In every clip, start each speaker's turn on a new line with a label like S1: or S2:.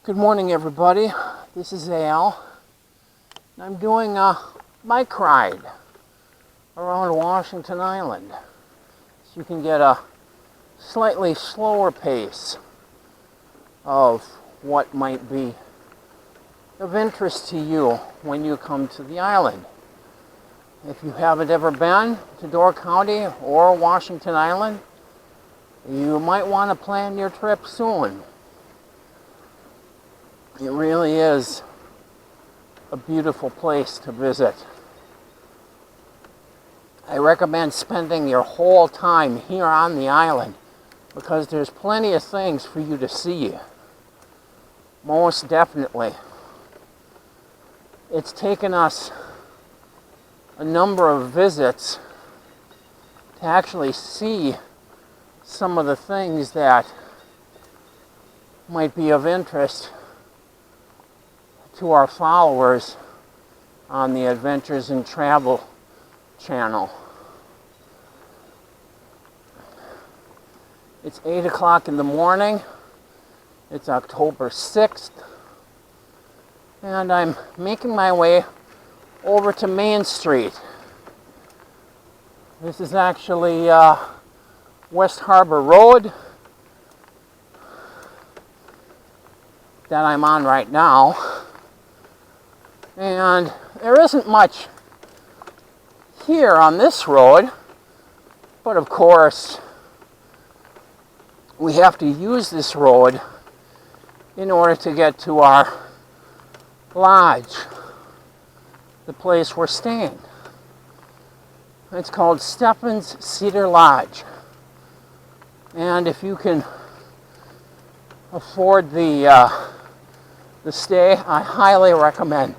S1: Good morning, everybody. This is Al. I'm doing a bike ride around Washington Island, so you can get a slightly slower pace of what might be of interest to you when you come to the island. If you haven't ever been to Door County or Washington Island, you might want to plan your trip soon. It really is a beautiful place to visit. I recommend spending your whole time here on the island because there's plenty of things for you to see. Most definitely. It's taken us a number of visits to actually see some of the things that might be of interest to our followers on the Adventures in Travel channel. It's 8 o'clock in the morning. It's October 6th. And I'm making my way over to Main Street. This is actually West Harbor Road that I'm on right now. And there isn't much here on this road, but of course we have to use this road in order to get to our lodge, the place we're staying. It's called Stephen's Cedar Lodge. And if you can afford the stay, I highly recommend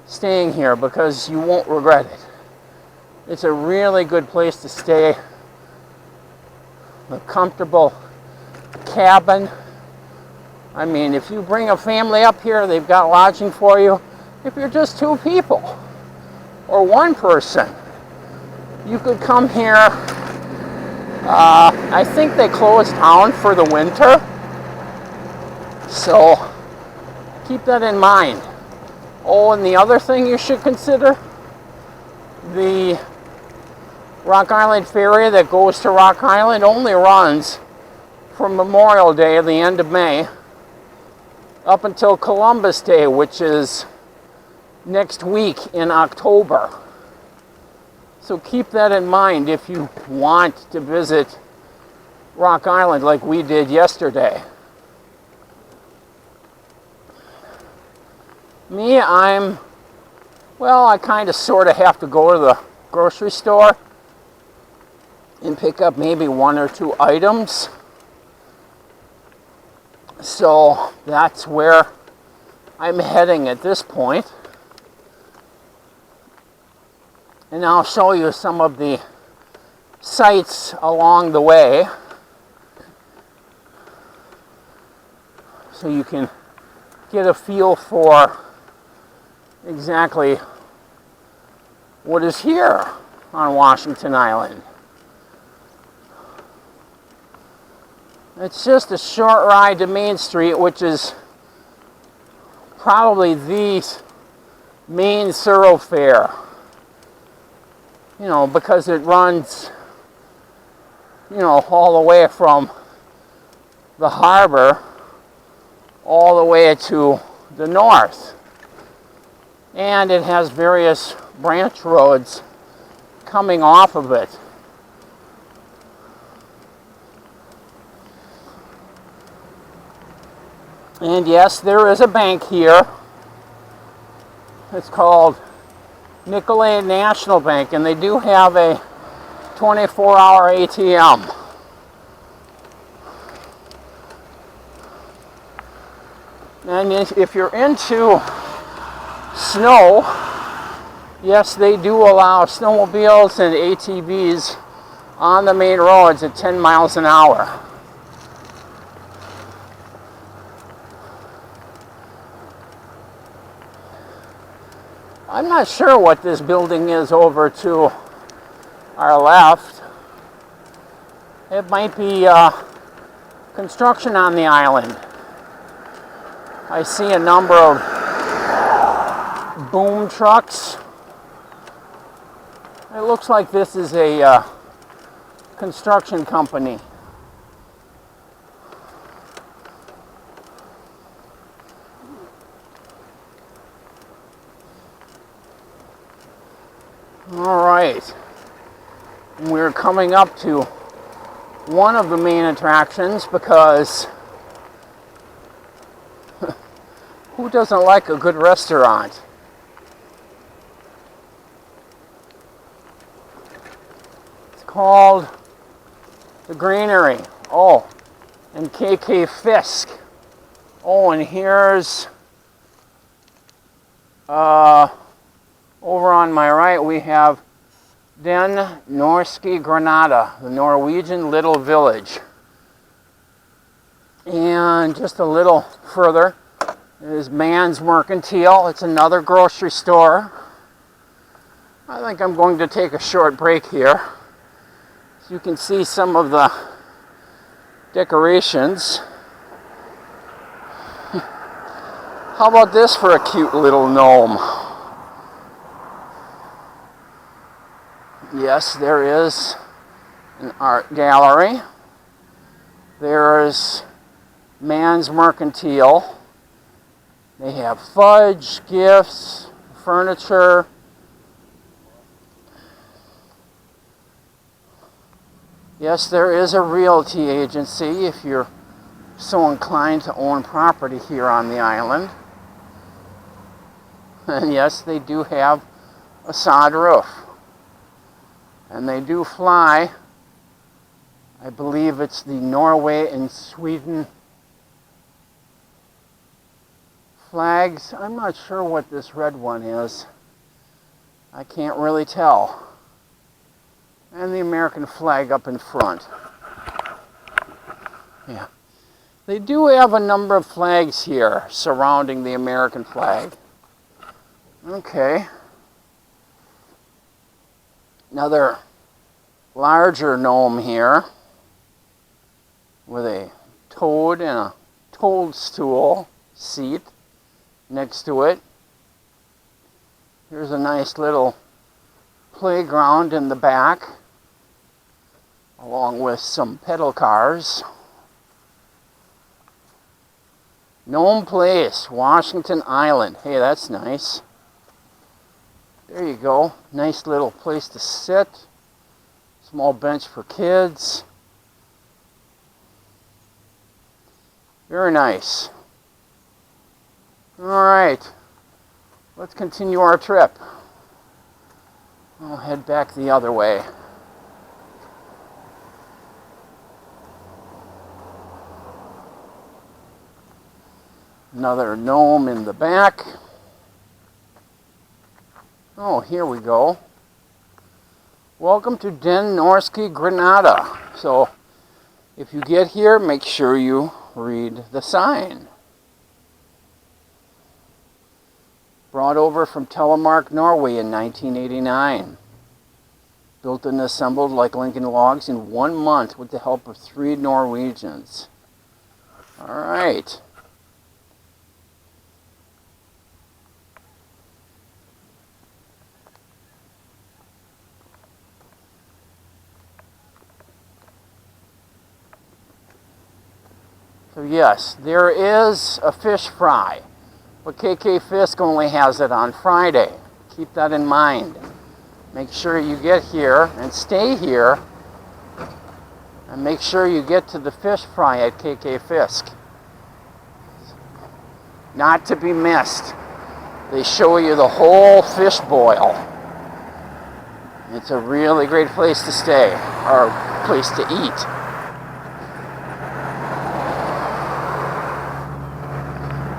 S1: staying here because you won't regret it. It's a really good place to stay. A comfortable cabin. I mean, if you bring a family up here, they've got lodging for you. If you're just two people or one person, you could come here. I think they close down for the winter, so keep that in mind. Oh, and the other thing you should consider, the Rock Island Ferry that goes to Rock Island only runs from Memorial Day, the end of May, up until Columbus Day, which is next week in October. So keep that in mind if you want to visit Rock Island like we did yesterday. Me, I kind of sort of have to go to the grocery store and pick up maybe one or two items. So that's where I'm heading at this point. And I'll show you some of the sights along the way so you can get a feel for exactly what is here on Washington Island. It's just a short ride to Main Street, which is probably the main thoroughfare, because it runs, all the way from the harbor all the way to the north. And it has various branch roads coming off of it. And yes, there is a bank here. It's called Nicolet National Bank, and they do have a 24-hour ATM. And if you're into snow, yes, they do allow snowmobiles and ATVs on the main roads at 10 miles an hour. I'm not sure what this building is over to our left. It might be construction on the island. I see a number of boom trucks. It looks like this is a construction company. All right, we're coming up to one of the main attractions because who doesn't like a good restaurant? It's called The Granary. Oh, and KK Fisk. Oh, and here's over on my right we have Den Norske Granada, the Norwegian little village. And just a little further is Mann's Mercantile. It's another grocery store. I think I'm going to take a short break here so you can see some of the decorations. How about this for a cute little gnome? Yes, there is an art gallery. There's Mann's Mercantile. They have fudge, gifts, furniture. Yes, there is a realty agency if you're so inclined to own property here on the island. And yes, they do have a sod roof. And they do fly, I believe it's the Norway and Sweden flags. I'm not sure what this red one is. I can't really tell. And the American flag up in front. Yeah. They do have a number of flags here surrounding the American flag. Okay. Another larger gnome here with a toad and a toadstool seat next to it. Here's a nice little playground in the back, along with some pedal cars. Gnome Place, Washington Island. Hey, that's nice. There you go. Nice little place to sit. Small bench for kids. Very nice. All right. Let's continue our trip. I'll head back the other way. Another gnome in the back. Oh, here we go. Welcome to Den Norske Granada. So, if you get here, make sure you read the sign. Brought over from Telemark, Norway in 1989. Built and assembled like Lincoln Logs in 1 month with the help of 3 Norwegians. All right. So yes, there is a fish fry, but KK Fisk only has it on Friday. Keep that in mind. Make sure you get here and stay here, and make sure you get to the fish fry at KK Fisk. Not to be missed. They show you the whole fish boil. It's a really great place to stay, or place to eat.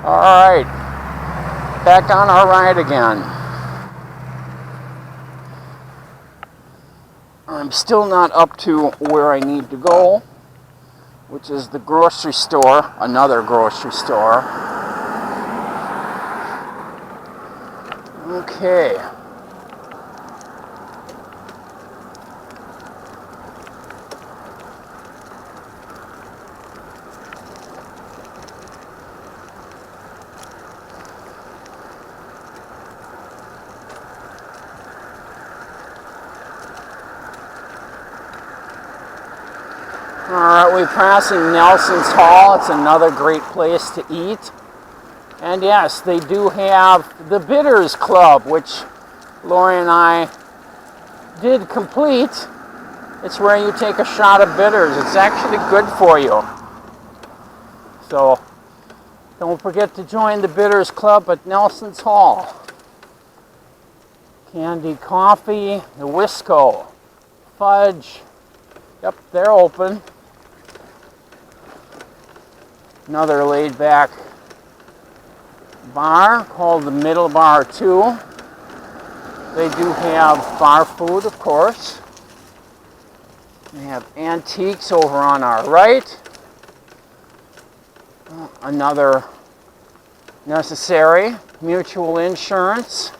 S1: All right, back on our ride again. I'm still not up to where I need to go, which is the grocery store, another grocery store. Okay. Alright, we're passing Nelson's Hall. It's another great place to eat. And yes, they do have the Bitters Club, which Lori and I did complete. It's where you take a shot of bitters. It's actually good for you. So don't forget to join the Bitters Club at Nelson's Hall. Candy Coffee, the Wisco, Fudge. Yep, they're open. Another laid-back bar called the Middle Bar 2. They do have bar food, of course. They have antiques over on our right. Another Necessary, Mutual Insurance.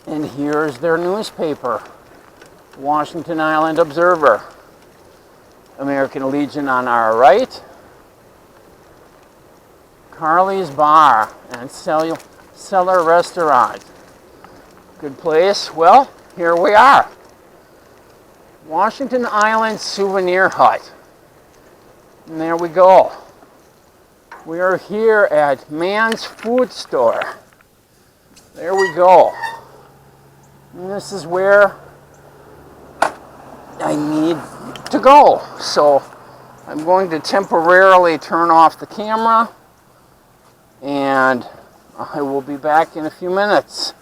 S1: And here's their newspaper, Washington Island Observer. American Legion on our right. Carly's Bar and Cellar Restaurant. Good place. Well, here we are. Washington Island Souvenir Hut. And there we go. We are here at Man's Food Store. There we go. And this is where I need to go. So I'm going to temporarily turn off the camera and I will be back in a few minutes.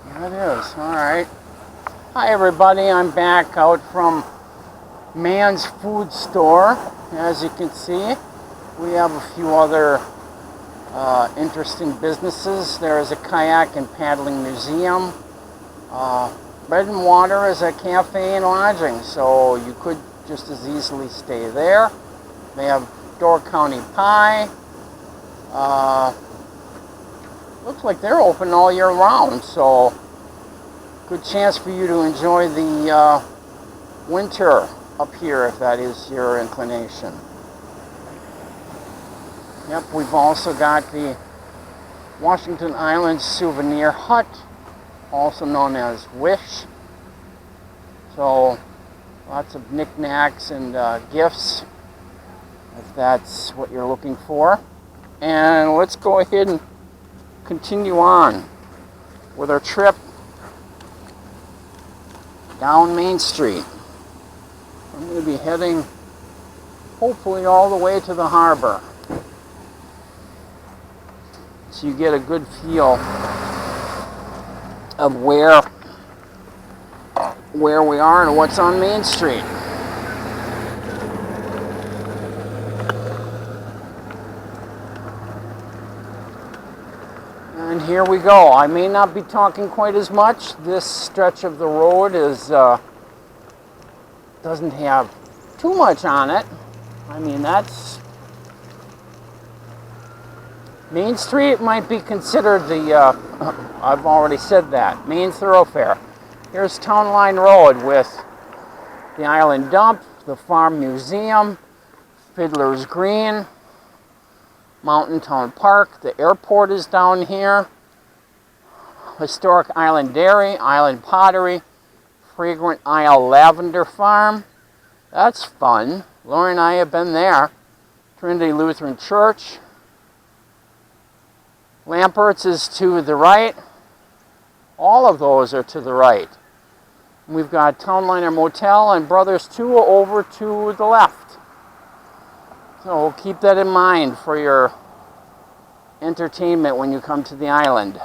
S1: There it is. All right. Hi everybody, I'm back out from Man's Food Store. As you can see, we have a few other interesting businesses. There is a kayak and paddling museum. Bread and Water is a cafe and lodging, so you could just as easily stay there. They have Door County Pie. Looks like they're open all year round, so good chance for you to enjoy the winter up here if that is your inclination. Yep, we've also got the Washington Island Souvenir Hut, also known as Wish. So lots of knickknacks and gifts if that's what you're looking for. And let's go ahead and continue on with our trip down Main Street. I'm going to be heading hopefully all the way to the harbor, so you get a good feel of where we are and what's on Main Street. And here we go. I may not be talking quite as much. This stretch of the road is doesn't have too much on it. I mean, that's Main Street might be considered the I've already said that, main thoroughfare. Here's Town Line Road with the Island Dump, the Farm Museum, Fiddler's Green, Mountain Town Park, the airport is down here, Historic Island Dairy, Island Pottery, Fragrant Isle Lavender Farm. That's fun. Lori and I have been there. Trinity Lutheran Church. Lampert's is to the right. All of those are to the right. We've got Townliner Motel and Brothers 2 over to the left. So keep that in mind for your entertainment when you come to the island.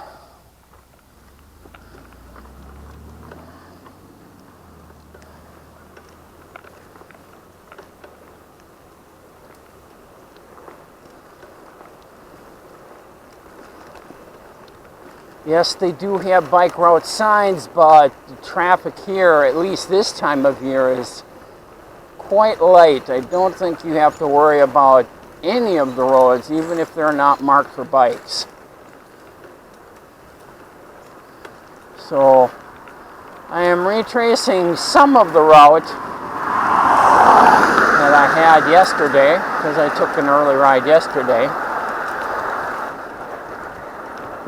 S1: Yes, they do have bike route signs, but the traffic here, at least this time of year, is quite light. I don't think you have to worry about any of the roads, even if they're not marked for bikes. So I am retracing some of the route that I had yesterday, because I took an early ride yesterday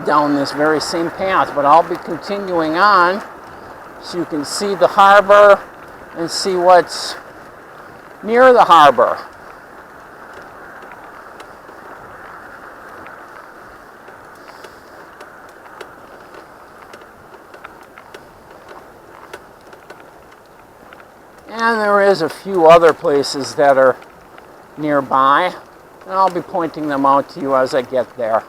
S1: down this very same path, but I'll be continuing on so you can see the harbor and see what's near the harbor. And there is a few other places that are nearby, and I'll be pointing them out to you as I get there.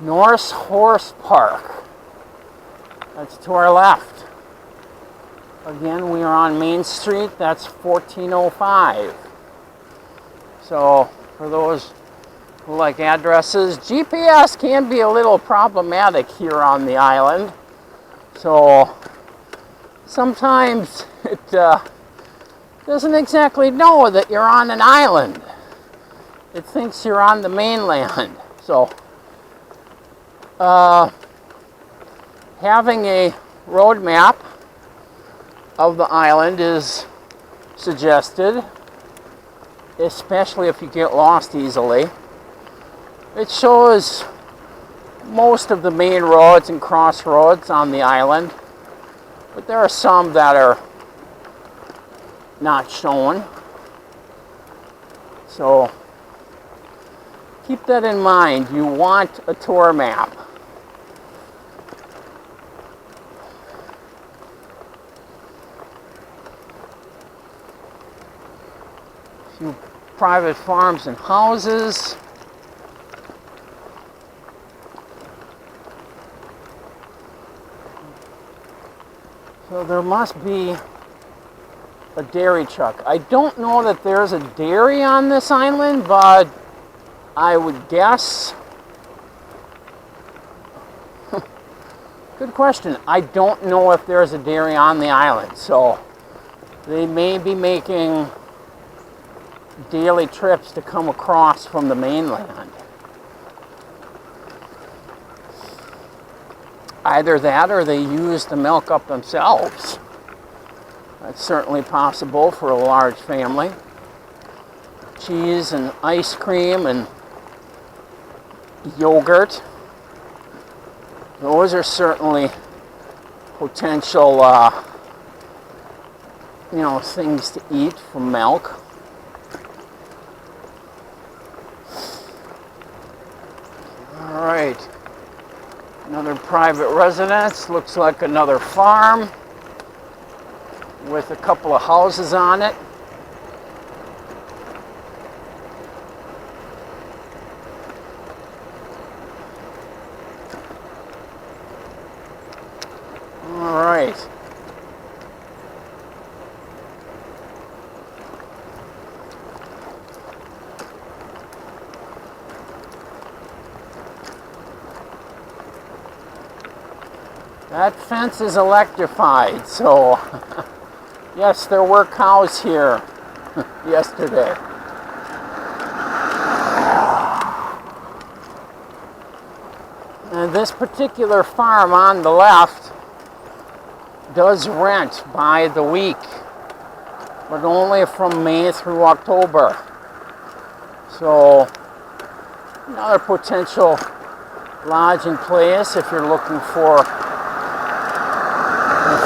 S1: Norse Horse Park. That's to our left. Again, we are on Main Street. That's 1405. So, for those who like addresses, GPS can be a little problematic here on the island. So, sometimes it doesn't exactly know that you're on an island. It thinks you're on the mainland. So, having a road map of the island is suggested, especially if you get lost easily. It shows most of the main roads and crossroads on the island, but there are some that are not shown. So keep that in mind. You want a tour map. Few private farms and houses. So there must be a dairy truck. I don't know that there's a dairy on this island, but I would guess. Good question. I don't know if there's a dairy on the island, so they may be making daily trips to come across from the mainland. Either that or they use the milk up themselves. That's certainly possible for a large family. Cheese and ice cream and yogurt. Those are certainly potential things to eat from milk. All right, another private residence. Looks like another farm with a couple of houses on it. All right. That fence is electrified, so yes, there were cows here yesterday. And this particular farm on the left does rent by the week, but only from May through October. So another potential lodging place if you're looking for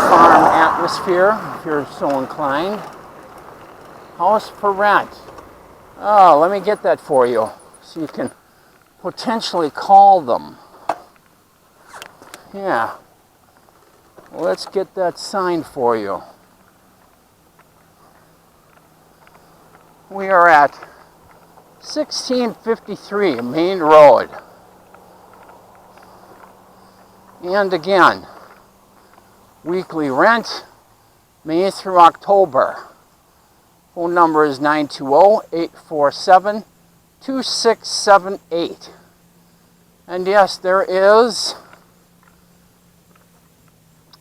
S1: farm atmosphere, if you're so inclined. House for rent. Oh, let me get that for you so you can potentially call them. Yeah. Let's get that signed for you. We are at 1653 Main Road. And again, weekly rent, May through October. Phone number is 920-847-2678. And yes, there is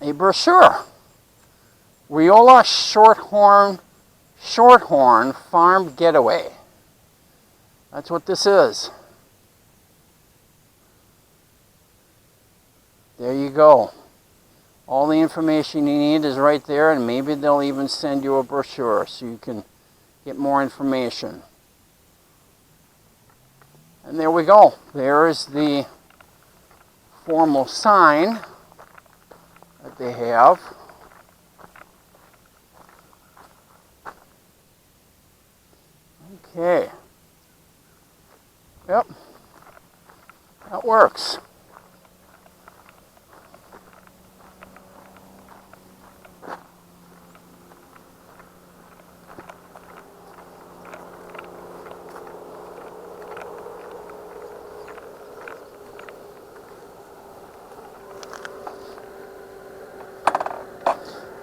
S1: a brochure. Riola Shorthorn Farm Getaway. That's what this is. there you go. All the information you need is right there, and maybe they'll even send you a brochure so you can get more information. And there we go. There is the formal sign that they have. Okay. Yep. That works.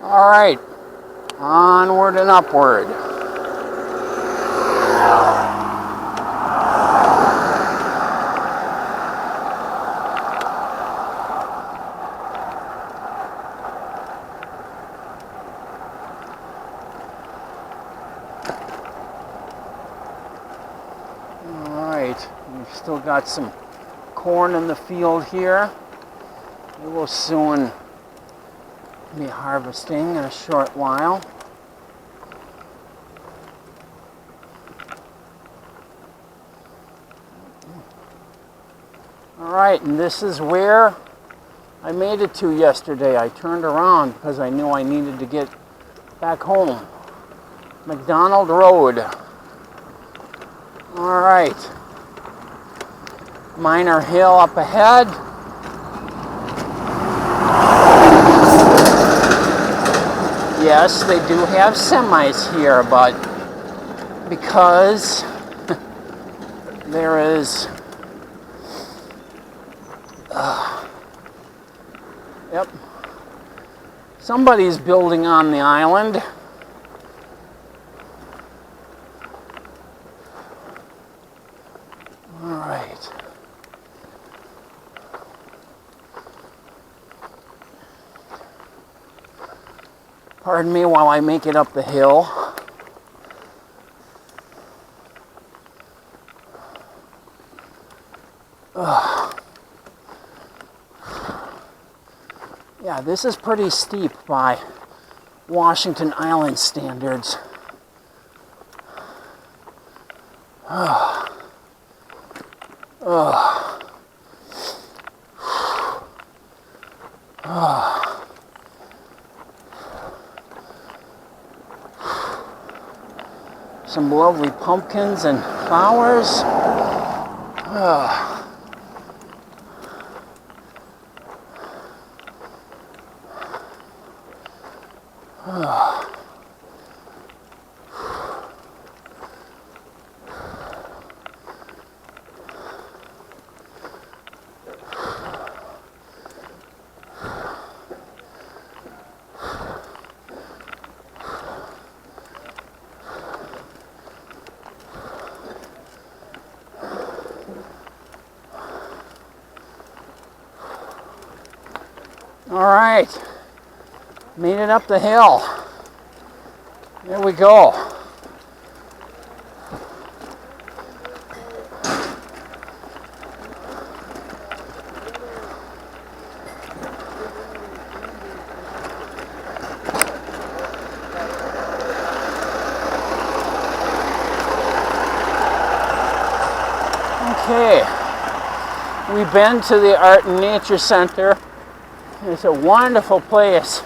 S1: All right, onward and upward. All right, we've still got some corn in the field here. We will soon be harvesting in a short while. All right, and this is where I made it to yesterday. I turned around because I knew I needed to get back home. McDonald Road. All right. Minor Hill up ahead. Yes, they do have semis here, but because there is yep, somebody's building on the island. All right. Pardon me while I make it up the hill. Yeah, this is pretty steep by Washington Island standards. Some lovely pumpkins and flowers. All right, made it up the hill. There we go. Okay, we've been to the Art and Nature Center. It's a wonderful place,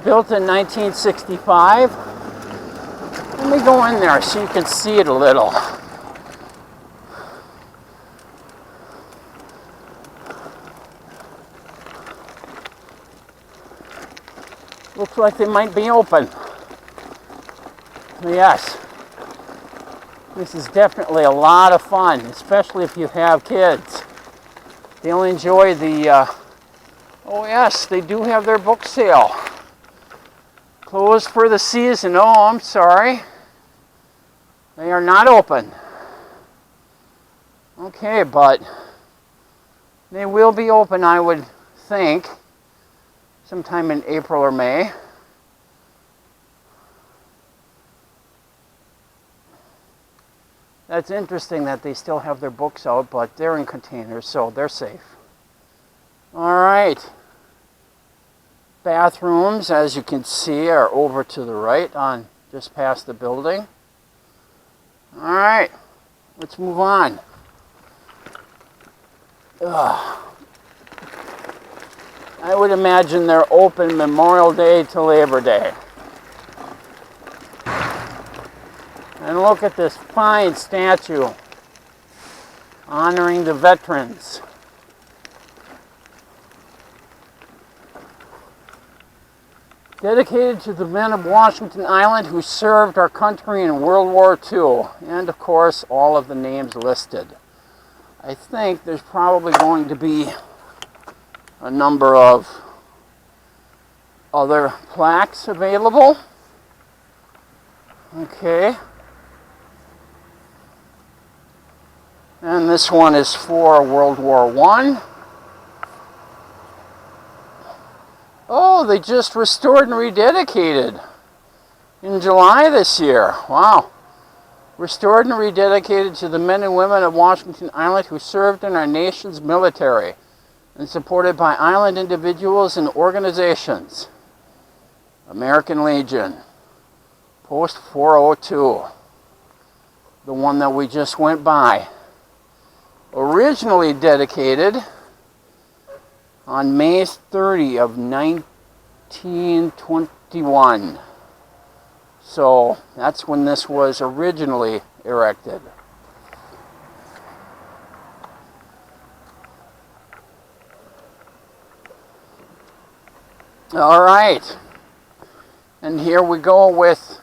S1: built in 1965. Let me go in there so you can see it a little. Looks like they might be open. Yes, this is definitely a lot of fun, especially if you have kids. They'll enjoy the oh yes, they do have their book sale. Closed for the season. Oh, I'm sorry. They are not open. Okay, but they will be open, I would think, sometime in April or May. That's interesting that they still have their books out, but they're in containers, so they're safe. All right. Bathrooms, as you can see, are over to the right on just past the building. All right, let's move on. Ugh. I would imagine they're open Memorial Day to Labor Day. And look at this fine statue honoring the veterans. Dedicated to the men of Washington Island who served our country in World War II. And of course, all of the names listed. I think there's probably going to be a number of other plaques available. Okay. And this one is for World War I. Oh, they just restored and rededicated in July this year. Wow. Restored and rededicated to the men and women of Washington Island who served in our nation's military and supported by island individuals and organizations. American Legion, Post 402, the one that we just went by. Originally dedicated on May 30 of 1921. So that's when this was originally erected. All right. And here we go with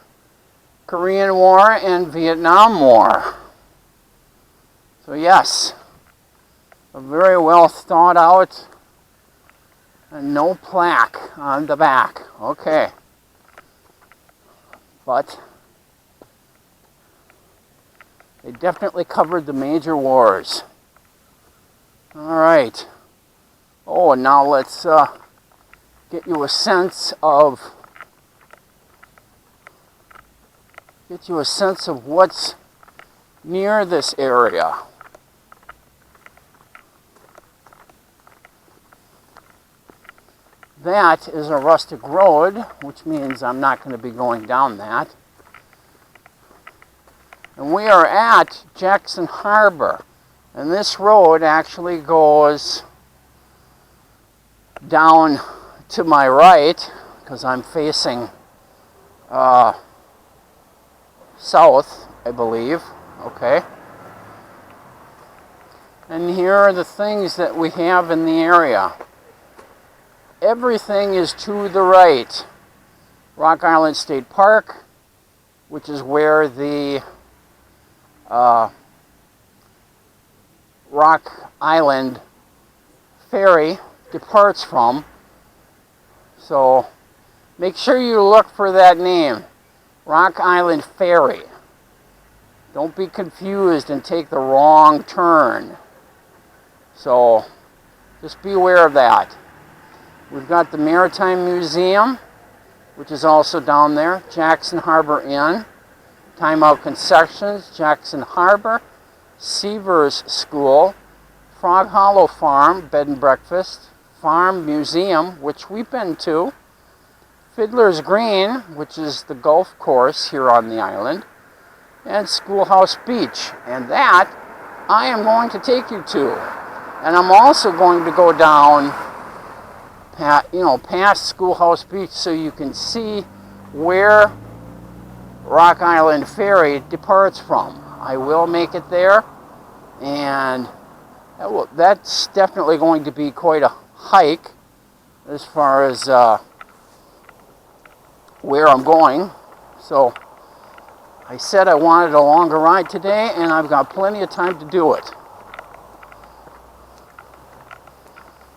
S1: Korean War and Vietnam War. So yes, a very well thought out and no plaque on the back. Okay. But they definitely covered the major wars. All right. Oh, and now let's get you a sense of what's near this area. That is a rustic road, which means I'm not going to be going down that. And we are at Jackson Harbor. And this road actually goes down to my right, because I'm facing south, I believe. Okay. And here are the things that we have in the area. Everything is to the right. Rock Island State Park, which is where the Rock Island ferry departs from. So make sure you look for that name, Rock Island Ferry. Don't be confused and take the wrong turn. So just be aware of that. We've got the Maritime Museum, which is also down there, Jackson Harbor Inn, Time Out Concessions, Jackson Harbor, Seavers School, Frog Hollow Farm, Bed and Breakfast, Farm Museum, which we've been to, Fiddler's Green, which is the golf course here on the island, and Schoolhouse Beach. And that I am going to take you to. And I'm also going to go down past Schoolhouse Beach so you can see where Rock Island Ferry departs from. I will make it there, and that's definitely going to be quite a hike as far as where I'm going. So I said I wanted a longer ride today, and I've got plenty of time to do it.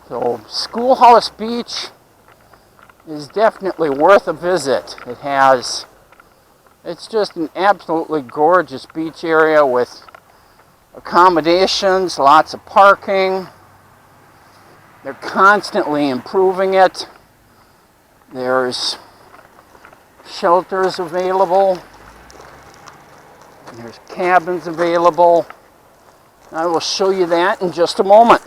S1: So Schoolhouse Beach is definitely worth a visit. It's just an absolutely gorgeous beach area with accommodations, lots of parking. They're constantly improving it. There's shelters available. There's cabins available. I will show you that in just a moment.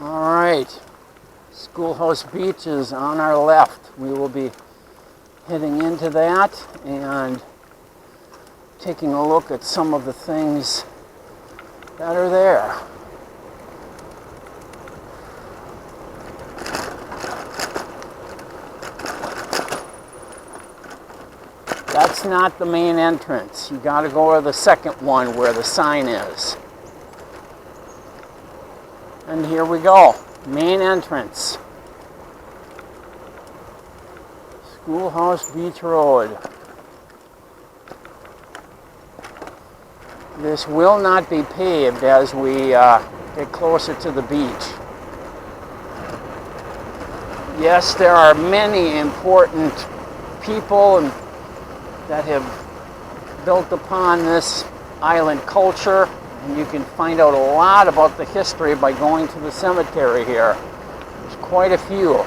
S1: All right, Schoolhouse Beach is on our left. We will be heading into that and taking a look at some of the things that are there. That's not the main entrance. You got to go to the second one where the sign is. And here we go, main entrance. Schoolhouse Beach Road. This will not be paved as we get closer to the beach. Yes, there are many important people that have built upon this island culture, and you can find out a lot about the history by going to the cemetery here. There's quite a few.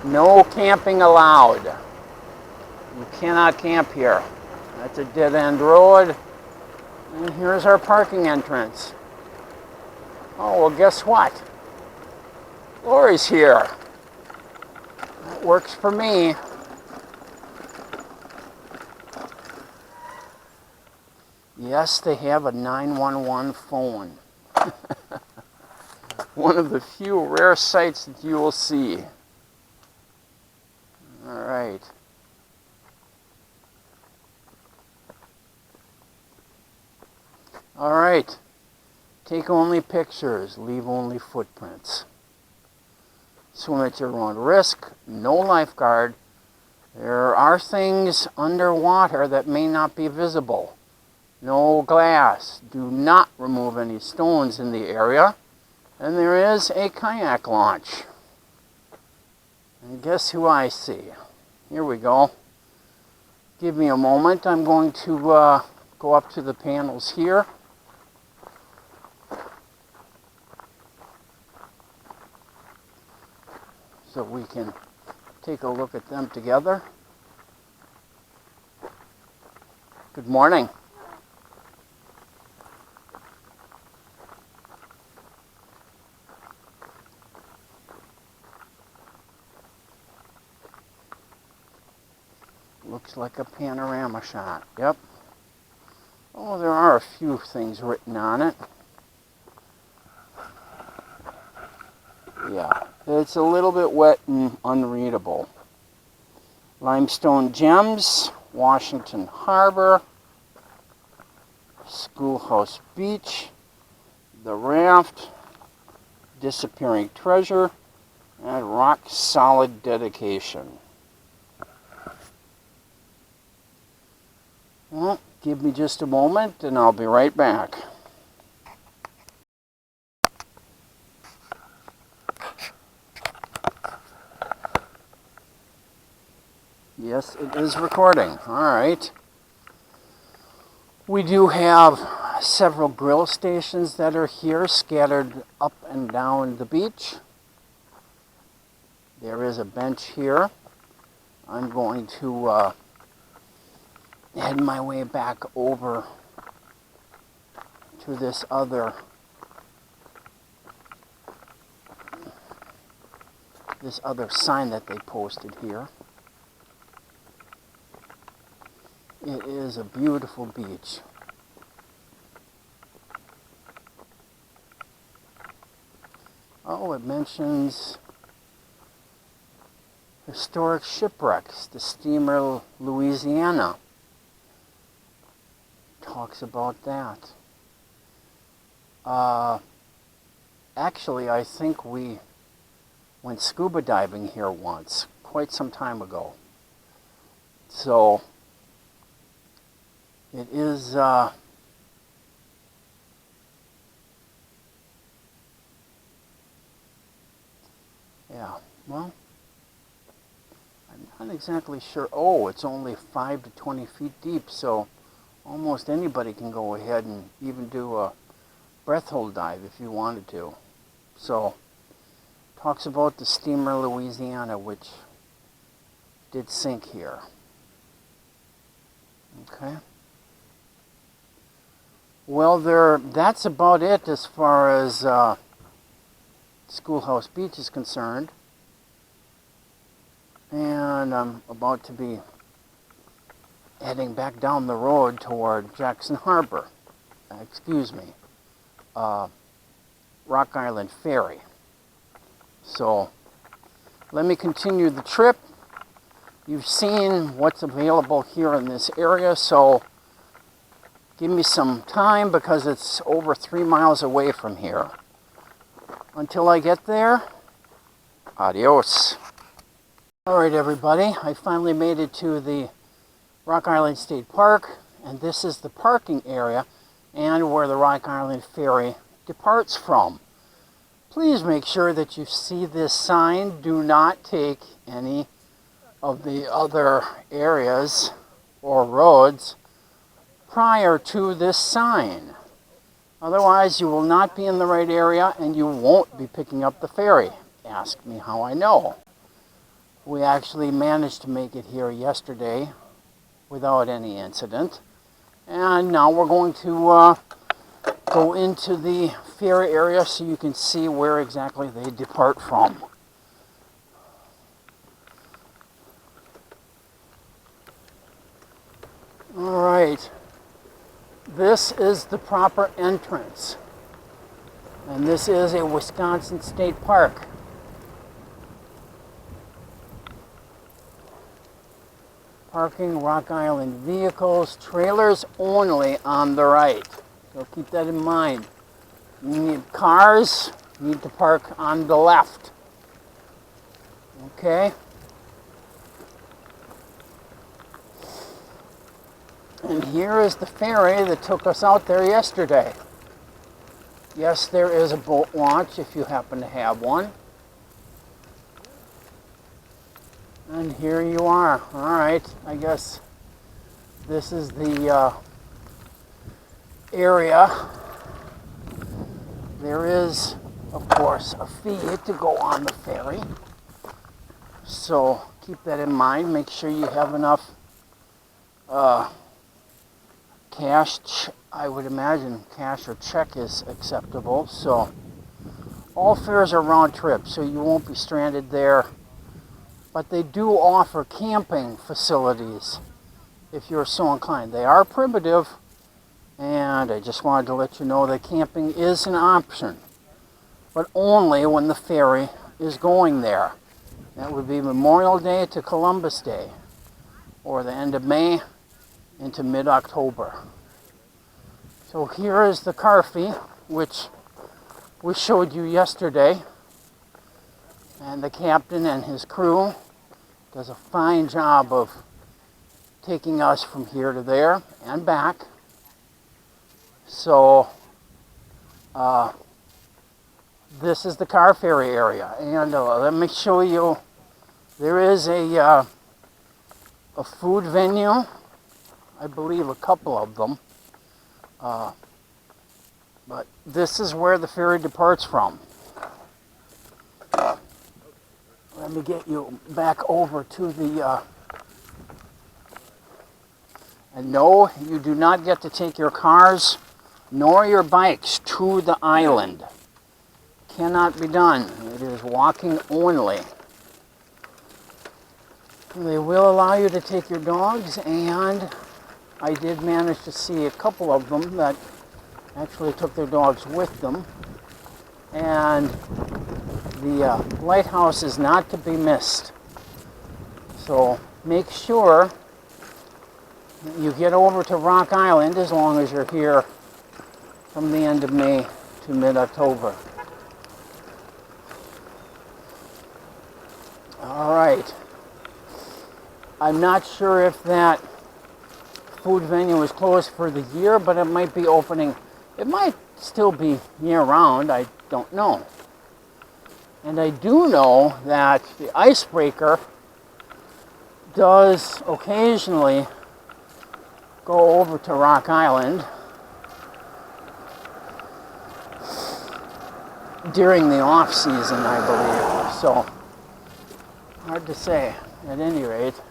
S1: No camping allowed. You cannot camp here. That's a dead-end road. And here's our parking entrance. Oh, well, guess what? Lori's here. That works for me. Yes, they have a 911 phone. One of the few rare sights that you will see. All right. All right. Take only pictures, leave only footprints. Swim at your own risk, no lifeguard. There are things underwater that may not be visible. No glass. Do not remove any stones in the area. And there is a kayak launch. And guess who I see? Here we go. Give me a moment. I'm going to go up to the panels here. So we can take a look at them together. Good morning. Looks like a panorama shot. Yep. Oh, there are a few things written on it. Yeah, it's a little bit wet and unreadable. Limestone Gems, Washington Harbor, Schoolhouse Beach, The Raft, Disappearing Treasure, and Rock Solid Dedication. Well, give me just a moment and I'll be right back. Yes, it is recording. All right. We do have several grill stations that are here scattered up and down the beach. There is a bench here. I'm going to head my way back over to this other sign that they posted here. It is a beautiful beach. Oh, it mentions historic shipwrecks, the steamer Louisiana. Talks about that. Actually, I think we went scuba diving here once, quite some time ago. So, it is, yeah, well, I'm not exactly sure. Oh, it's only 5 to 20 feet deep, so almost anybody can go ahead and even do a breath hold dive if you wanted to. So, talks about the steamer Louisiana, which did sink here. Okay. Well, that's about it as far as Schoolhouse Beach is concerned. And I'm about to be heading back down the road toward Jackson Harbor. Rock Island Ferry. So let me continue the trip. You've seen what's available here in this area, so give me some time because it's over 3 miles away from here. Until I get there, adios. All right, everybody, I finally made it to the Rock Island State Park, and this is the parking area and where the Rock Island Ferry departs from. Please make sure that you see this sign. Do not take any of the other areas or roads prior to this sign. Otherwise, you will not be in the right area and you won't be picking up the ferry. Ask me how I know. We actually managed to make it here yesterday without any incident. And now we're going to go into the ferry area so you can see where exactly they depart from. All right, this is the proper entrance, and this is a Wisconsin State Park. Parking Rock Island vehicles, trailers only on the right. So keep that in mind. You need cars, you need to park on the left. Okay? And here is the ferry that took us out there yesterday. Yes, there is a boat launch if you happen to have one. And here you are. All right, I guess this is the area. There is, of course, a fee to go on the ferry. So keep that in mind. Make sure you have enough cash. I would imagine cash or check is acceptable. So all fares are round trip, so you won't be stranded there. But they do offer camping facilities if you're so inclined. They are primitive, and I just wanted to let you know that camping is an option, but only when the ferry is going there. That would be Memorial Day to Columbus Day, or the end of May into mid-October. So here is the car fee, which we showed you yesterday. And the captain and his crew does a fine job of taking us from here to there and back. So this is the car ferry area. And let me show you, there is a food venue, I believe a couple of them. But this is where the ferry departs from. Let me get you back over to the, and no, you do not get to take your cars nor your bikes to the island. Cannot be done. It is walking only. They will allow you to take your dogs, and I did manage to see a couple of them that actually took their dogs with them. And the lighthouse is not to be missed. So make sure that you get over to Rock Island as long as you're here from the end of May to mid-October. All right. I'm not sure if that food venue is closed for the year, but it might be opening. It might still be year-round. I don't know. And I do know that the Icebreaker does occasionally go over to Rock Island during the off season, I believe. So, hard to say at any rate.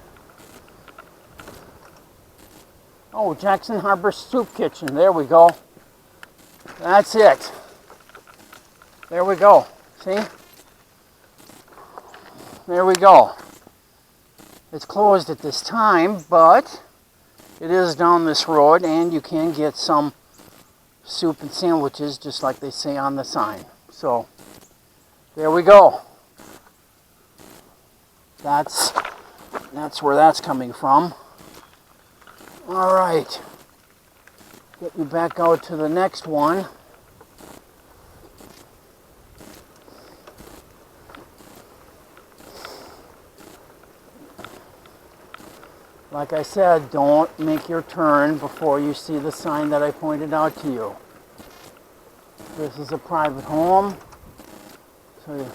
S1: Oh, Jackson Harbor Soup Kitchen, there we go. That's it. There we go. See? There we go. It's closed at this time, but it is down this road, and you can get some soup and sandwiches just like they say on the sign. So there we go. That's where that's coming from. All right. Get you back out to the next one. Like I said, don't make your turn before you see the sign that I pointed out to you. This is a private home, so you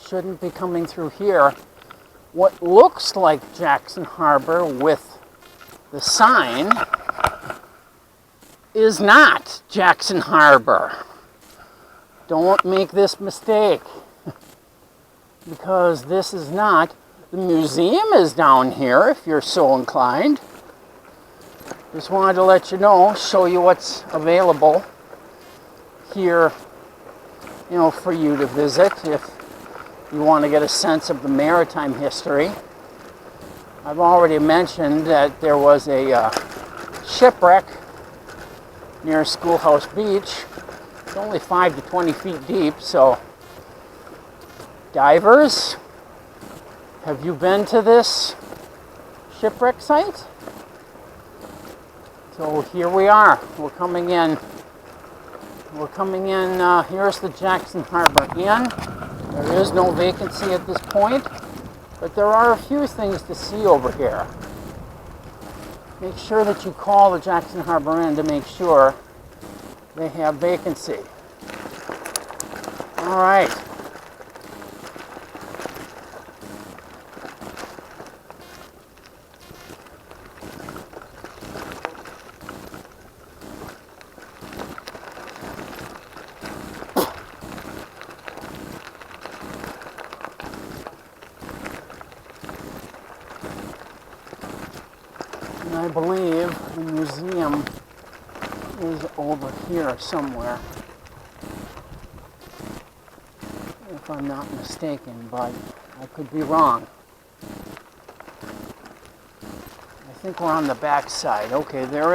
S1: shouldn't be coming through here. What looks like Jackson Harbor with the sign is not Jackson Harbor. Don't make this mistake, because this is not. The museum is down here if you're so inclined. Just wanted to let you know, show you what's available here, you know, for you to visit if you want to get a sense of the maritime history. I've already mentioned that there was a shipwreck near Schoolhouse Beach. It's only 5 to 20 feet deep, so divers, have you been to this shipwreck site? So here we are. We're coming in. Here's the Jackson Harbor Inn. There is no vacancy at this point, but there are a few things to see over here. Make sure that you call the Jackson Harbor Inn to make sure they have vacancy. All right. And I believe the museum is over here somewhere, if I'm not mistaken, but I could be wrong. I think we're on the back side. Okay, there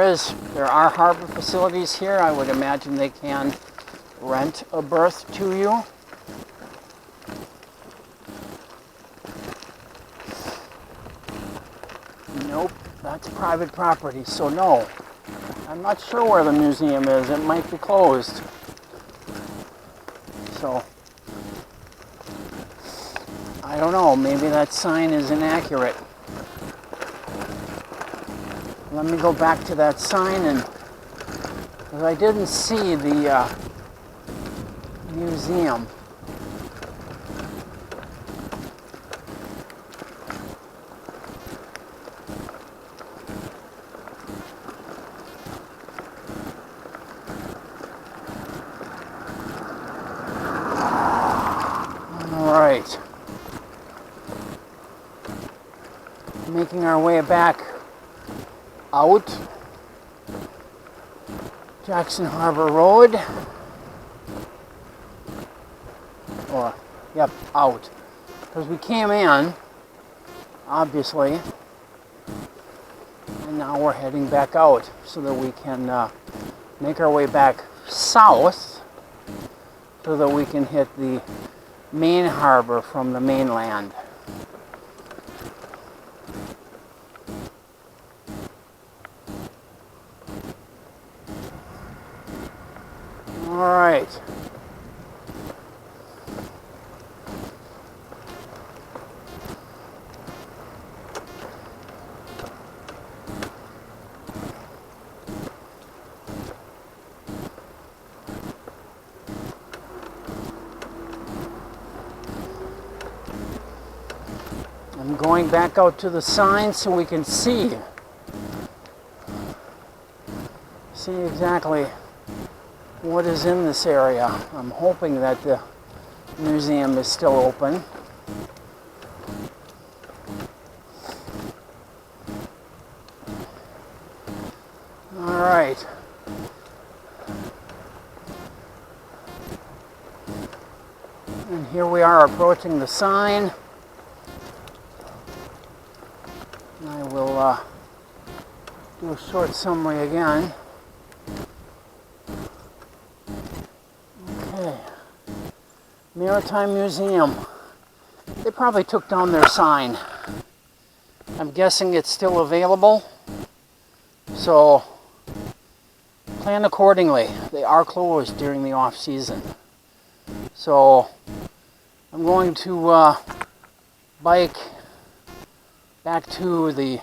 S1: are harbor facilities here. I would imagine they can rent a berth to you. Nope, that's private property, so no. I'm not sure where the museum is. It might be closed. So, I don't know. Maybe that sign is inaccurate. Let me go back to that sign, and because I didn't see the museum. Alright. Making our way back out Jackson Harbor Road. Or, yep, out. Because we came in, obviously, and now we're heading back out so that we can make our way back south so that we can hit the main harbor from the mainland. All right. I'm going back out to the sign so we can see exactly what is in this area. I'm hoping that the museum is still open. All right. we are approaching the sign. I will do a short summary again. Okay. Maritime Museum. They probably took down their sign. I'm guessing it's still available. So plan accordingly. They are closed during the off season. So I'm going to bike back to the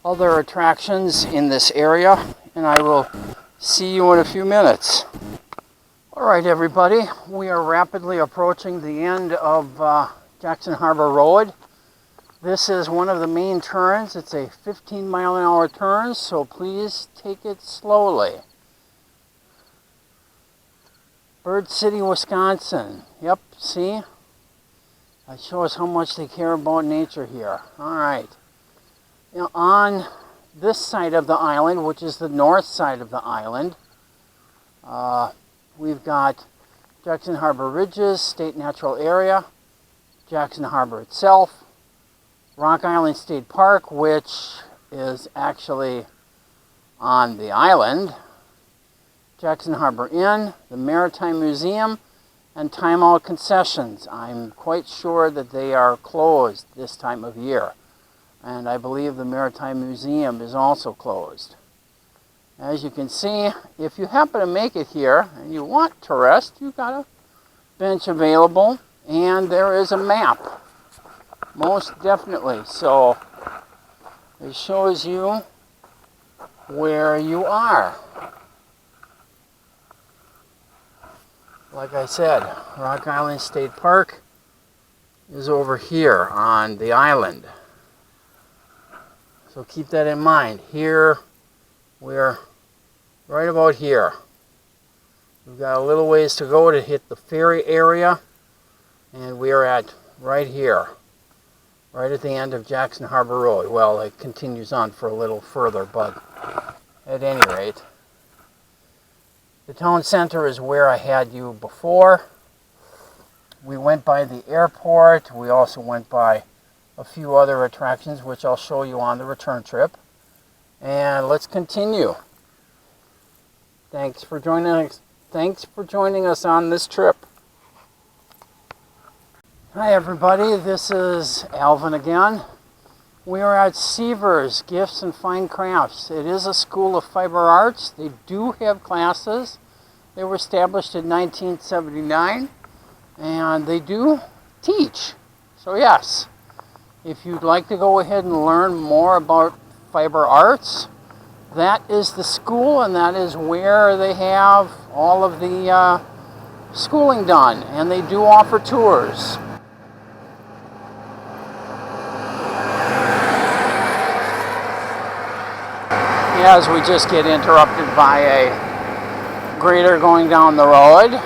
S1: other attractions in this area, and I will see you in a few minutes. Alright everybody, we are rapidly approaching the end of Jackson Harbor Road. This is one of the main turns. It's a 15-mile-an-hour turn, so please take it slowly. Bird City, Wisconsin. Yep, see? That shows how much they care about nature here. Alright. Now, on this side of the island, which is the north side of the island, we've got Jackson Harbor Ridges State Natural Area, Jackson Harbor itself, Rock Island State Park, which is actually on the island, Jackson Harbor Inn, the Maritime Museum, and Time Out Concessions. I'm quite sure that they are closed this time of year. And I believe the Maritime Museum is also closed. As you can see, if you happen to make it here and you want to rest, you've got a bench available, and there is a map. Most definitely. So it shows you where you are. Like I said, Rock Island State Park is over here on the island. So keep that in mind. Here, we're right about here. We've got a little ways to go to hit the ferry area, and we are at right here, right at the end of Jackson Harbor Road. Well, it continues on for a little further, but at any rate, the town center is where I had you before. We went by the airport. We also went by a few other attractions, which I'll show you on the return trip. And let's continue. Thanks for joining us on this trip. Hi everybody, this is Alvin again. We are at Seavers Gifts and Fine Crafts. It is a school of fiber arts. They do have classes. They were established in 1979, and they do teach. So yes, if you'd like to go ahead and learn more about fiber arts, that is the school, and that is where they have all of the schooling done, and they do offer tours. As we just get interrupted by a grader going down the road.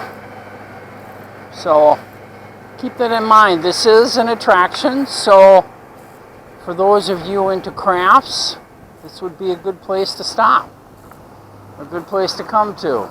S1: So keep that in mind. This is an attraction, so for those of you into crafts, this would be a good place to stop, a good place to come to.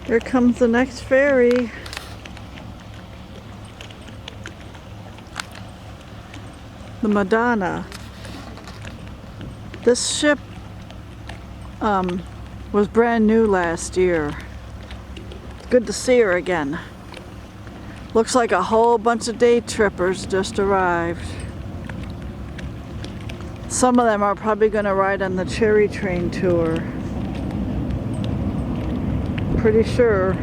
S2: Here comes the next ferry. The Madonna. This ship was brand new last year. It's good to see her again. Looks like a whole bunch of day trippers just arrived. Some of them are probably going to ride on the Cherry Train tour. Pretty sure.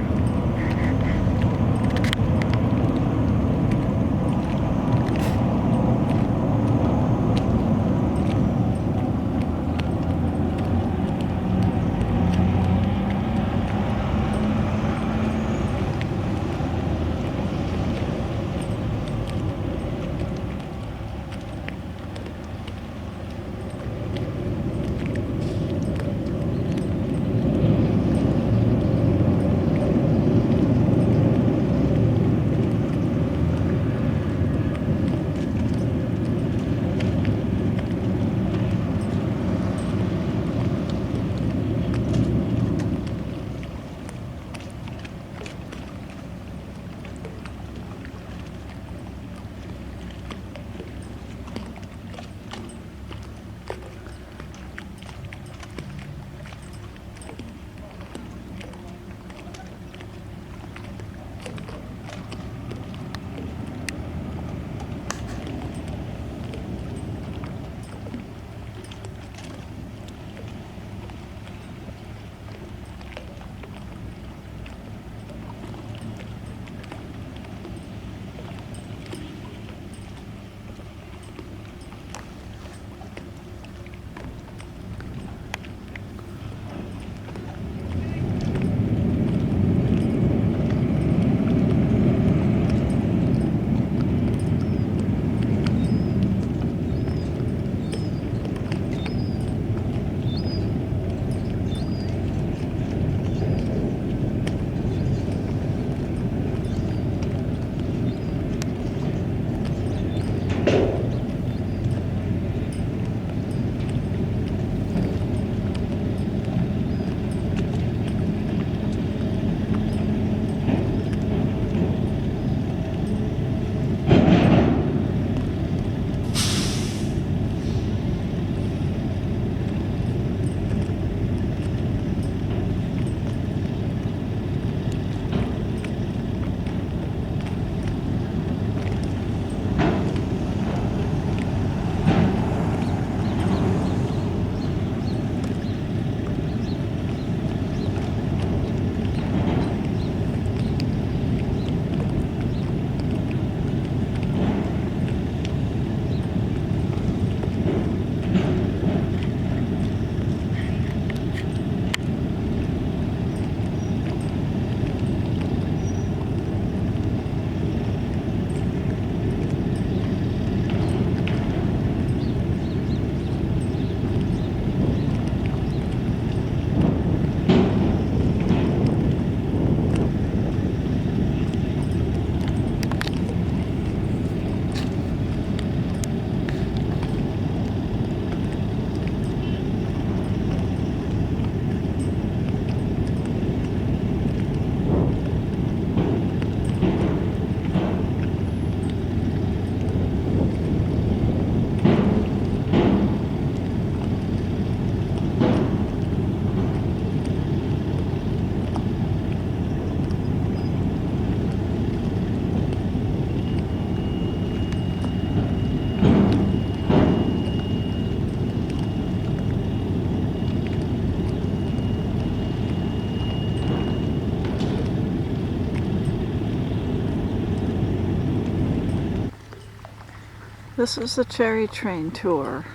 S2: This is the Cherry Train tour.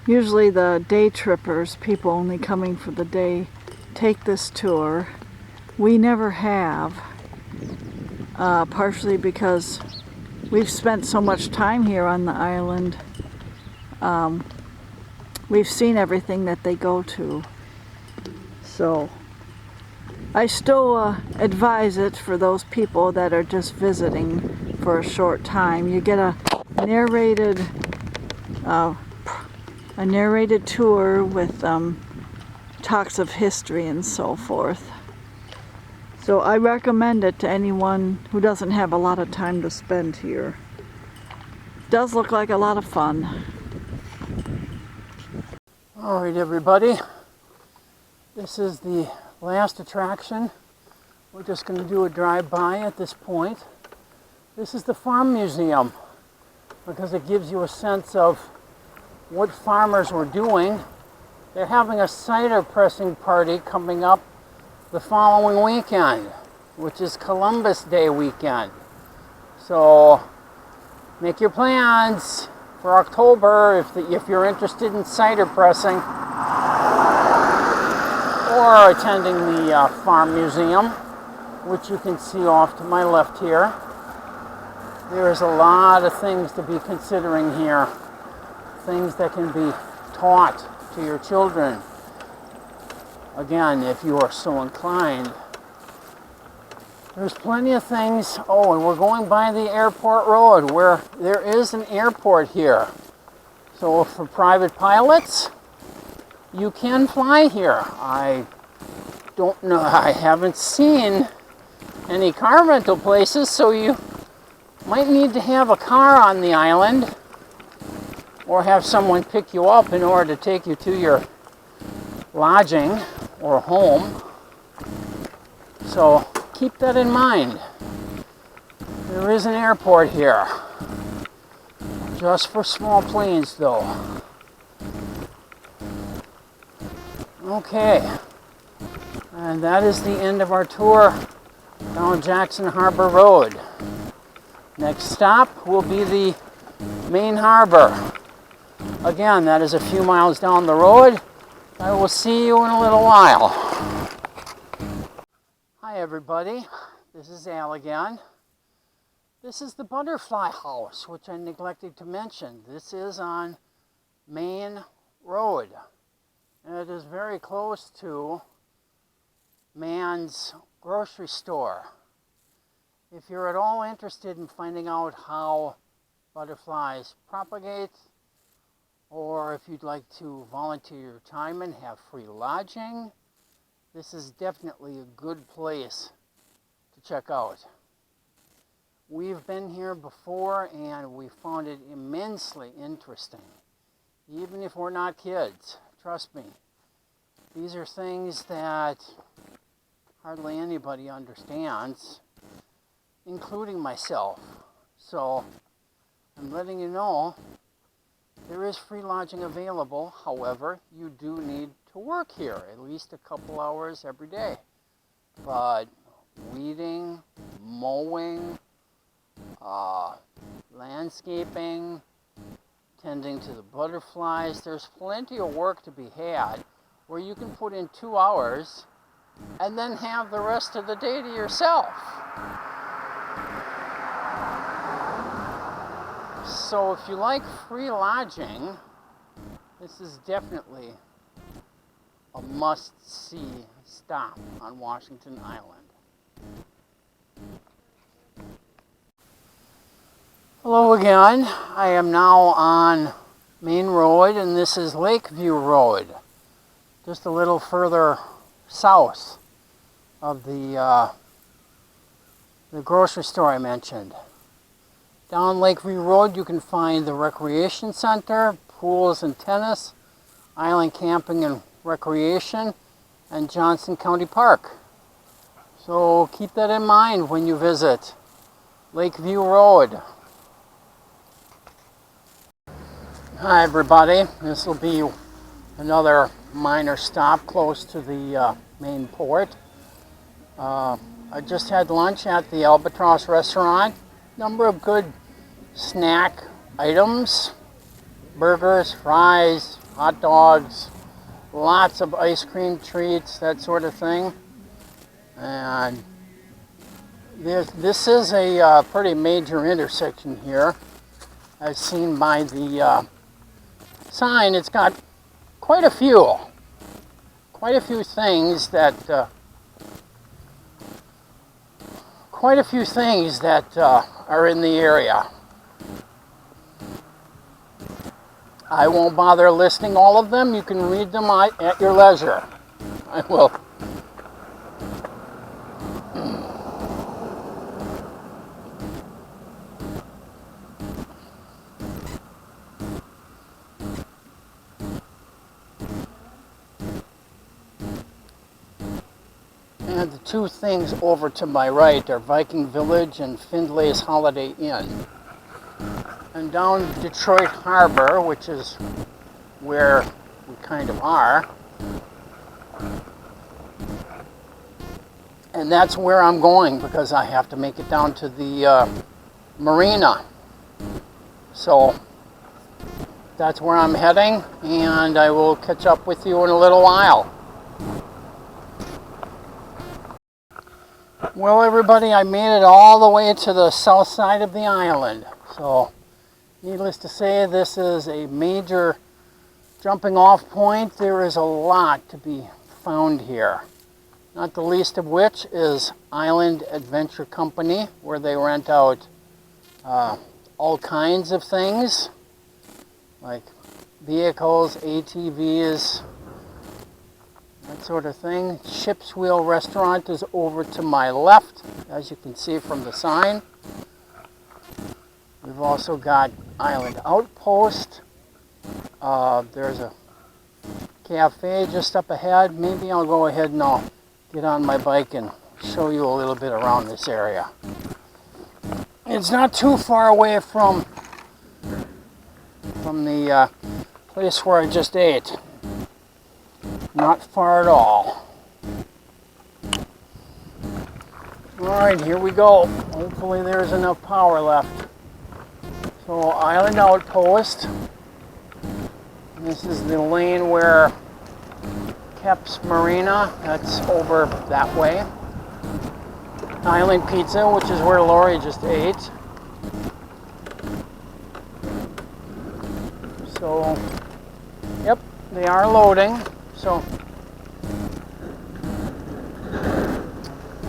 S2: Usually the day trippers, people only coming for the day, take this tour. We never have, partially because we've spent so much time here on the island. We've seen everything that they go to. So I still advise it for those people that are just visiting for a short time. You get a narrated tour with talks of history and so forth. So I recommend it to anyone who doesn't have a lot of time to spend here. It does look like a lot of fun.
S1: All right, everybody. This is the last attraction. We're just going to do a drive-by at this point. This is the Farm Museum because it gives you a sense of what farmers were doing. They're having a cider pressing party coming up the following weekend, which is Columbus Day weekend. So make your plans for October if you're interested in cider pressing or attending the Farm Museum, which you can see off to my left here. There's a lot of things to be considering here, things that can be taught to your children. Again, if you are so inclined. There's plenty of things. Oh, and we're going by the airport road where there is an airport here. So for private pilots, you can fly here. I don't know, I haven't seen any car rental places, so you might need to have a car on the island or have someone pick you up in order to take you to your lodging or home. So keep that in mind. There is an airport here, just for small planes though. Okay, and that is the end of our tour down Jackson Harbor Road. Next stop will be the main harbor. Again, that is a few miles down the road. I will see you in a little while. Hi everybody, this is Al again. This is the Butterfly House, which I neglected to mention. This is on Main Road. And it is very close to Mann's grocery store. If you're at all interested in finding out how butterflies propagate, or if you'd like to volunteer your time and have free lodging, this is definitely a good place to check out. We've been here before and we found it immensely interesting, even if we're not kids. Trust me, these are things that hardly anybody understands, including myself. So I'm letting you know there is free lodging available. However, you do need to work here at least a couple hours every day. But weeding, mowing, landscaping, tending to the butterflies, there's plenty of work to be had where you can put in 2 hours and then have the rest of the day to yourself. So if you like free lodging, this is definitely a must-see stop on Washington Island. Hello again. I am now on Main Road, and this is Lakeview Road, just a little further south of the grocery store I mentioned. Down Lakeview Road, you can find the Recreation Center, pools and tennis, island camping and recreation, and Johnson County Park. So keep that in mind when you visit Lakeview Road. Hi everybody, this will be another minor stop close to the main port. I just had lunch at the Albatross restaurant. Number of good snack items, burgers, fries, hot dogs, lots of ice cream treats, that sort of thing. And this is a pretty major intersection here, as seen by the sign. It's got quite a few things that are in the area. I won't bother listing all of them. You can read them at your leisure. I will. And the two things over to my right are Viking Village and Findlay's Holiday Inn. And down Detroit Harbor, which is where we kind of are, and that's where I'm going because I have to make it down to the marina. So that's where I'm heading, and I will catch up with you in a little while. Well, everybody, I made it all the way to the south side of the island. So, needless to say, this is a major jumping off point. There is a lot to be found here. Not the least of which is Island Adventure Company, where they rent out all kinds of things, like vehicles, ATVs, that sort of thing. Ship's Wheel Restaurant is over to my left, as you can see from the sign. We've also got Island Outpost. There's a cafe just up ahead. Maybe I'll go ahead and I'll get on my bike and show you a little bit around this area. It's not too far away from the place where I just ate. Not far at all. Alright, here we go. Hopefully there's enough power left. So, Island Outpost. This is the lane where Kep's Marina, that's over that way. Island Pizza, which is where Lori just ate. So, yep, they are loading. So,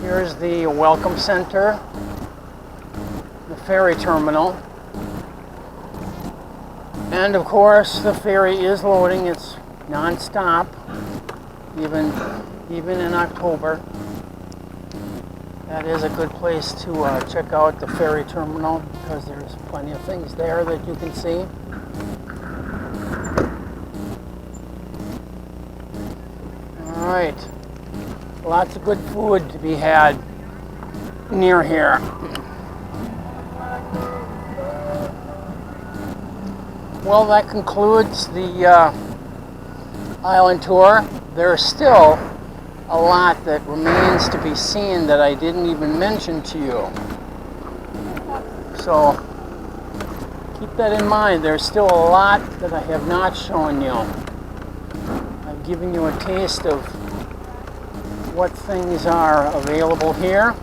S1: here's the Welcome Center, the ferry terminal, and of course the ferry is loading. It's non-stop, even in October. That is a good place to check out the ferry terminal because there's plenty of things there that you can see. Alright, lots of good food to be had near here. Well, that concludes the island tour. There's still a lot that remains to be seen that I didn't even mention to you. So, keep that in mind. There's still a lot that I have not shown you. I've given you a taste of what things are available here.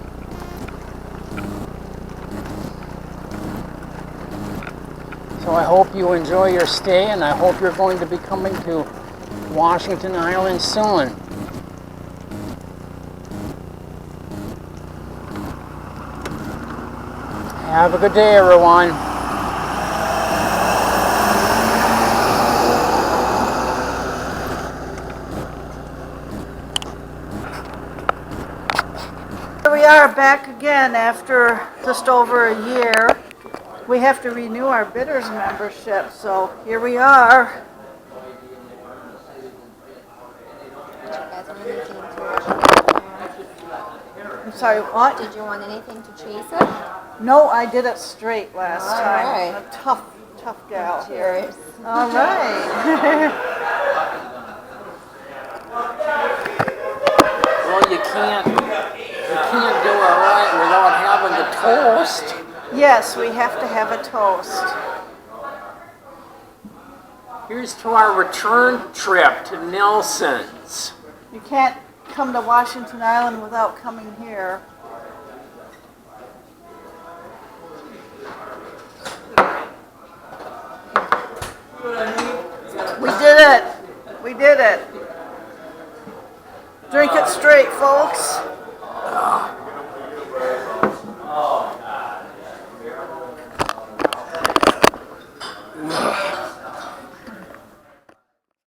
S1: So I hope you enjoy your stay, and I hope you're going to be coming to Washington Island soon. Have a good day, everyone.
S2: Here we are back again after just over a year. We have to renew our bidders membership, so here we are. I'm sorry, what?
S3: Did you want anything to chase it?
S2: No, I did it straight last
S3: All
S2: time.
S3: right.
S2: A tough gal here.
S3: Cheers.
S2: All right.
S1: Well, you can't do it right without having the toast.
S2: Yes, we have to have a toast.
S1: Here's to our return trip to Nelson's.
S2: You can't come to Washington Island without coming here. We did it. We did it. Drink it straight, folks.